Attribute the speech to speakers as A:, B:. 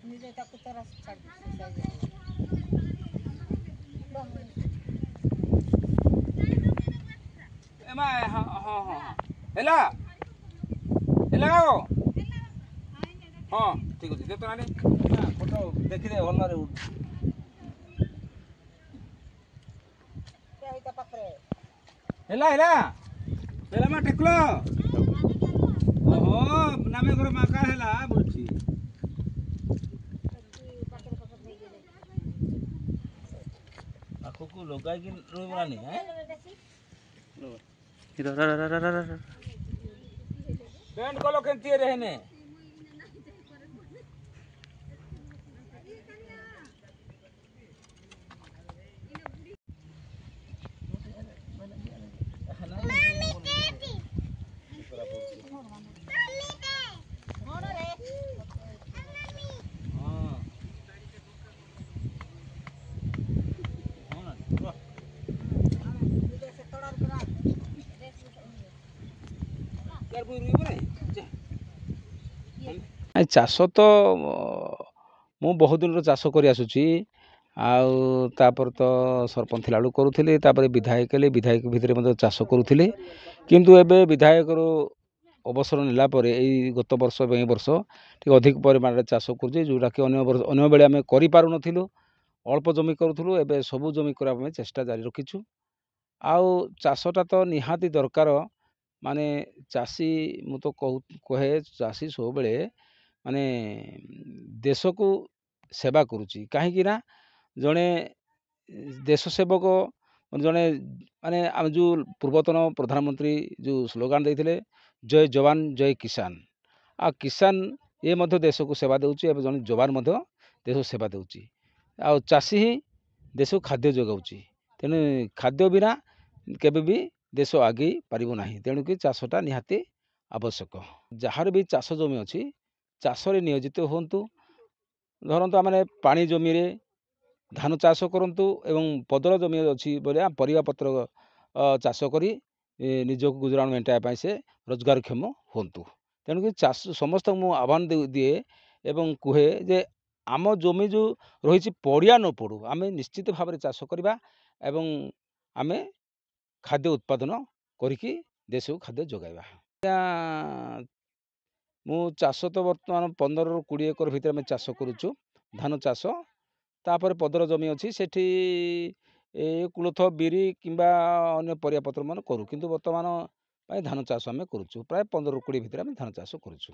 A: ନିଜେ ତାକୁ ତାର ଛାଡ଼ି
B: ଏମା ହଁ ହଁ ହଁ ହେଲା ହେଲା ଆଉ ହଁ ଠିକ୍ ଅଛି ଯେତେ ନାନି ଫଟୋ ଦେଖିଦେ ଭଲରେ
A: ତା ପାଖରେ
B: ହେଲା ହେଲା ହେଲା ମା ଟେକଲ ଓହୋ ନାମେ ଘର ମାକା ହେଲା ବୁଝୁଛି ଆଖକୁ ଲଗାଇକି ରହିବ ନାନି पेंट कलो केंती रहने चाष तो मु बहुत दिन चाष कर आसुची आउर तो सरपंच थिला करूली विधायक विधायक भितर चाष करूली किंतु एबे विधायक अवसर नेला गत वर्ष ए वर्ष टी अधिक परिमाण चाष कर जोटा कि अन्य बेले आम करूँ अल्प जमी करूँ एबे सबू जमी करने चेष्टा जारी रखीचु आउ चाषटा तो निहाती दरकार माने चाषी मु तो कहे चाषी सब बेले माने देश को सेवा करुच्ची कहीं जड़े देश सेवक जड़े माने आम जो पूर्वतन प्रधानमंत्री जो स्लोगान देते जय जवान जय किसान आ किसान ये मध्य देश को सेवा देउची एवं जड़े जवान मध्य देश को सेवा देउची आ चाषी ही देश को खाद्य जोगाउची तेणु खाद्य बिना केबे भी देश आगे पारिबो नाही तेणु कि चाषटा निहाती आवश्यक जार भी चाष जमी अच्छी चाष नियोजित होंतु धरतु आम पानी जमी रे धान चाष करंतु एवं पदर जमी अच्छी बोले परिबा पत्र चाष करी निजक गुजराण मेंटाइबा से रोजगारक्षम होंतु तेणुक चाष समस्त मु आह्वान दिए एवं कहे जे आम जमी जो रही पड़िया न पड़ू आम निश्चित भाव में चाष करवा एवं आम खाद्य उत्पादन करिकी देश को खाद्य जोगाइबा मु चाष तो बर्तमान 15 ରୁ 20 एकर भितर आम चाष करुचु धान चाष तापर पदर जमी अच्छी सेठी कुलथ बिरी किंबा अन्य परिया पत्र मन करू किंतु वर्तमान धान चाष आम करुचु प्राय 15 ରୁ 20 भितर आम धान चाष करुचु।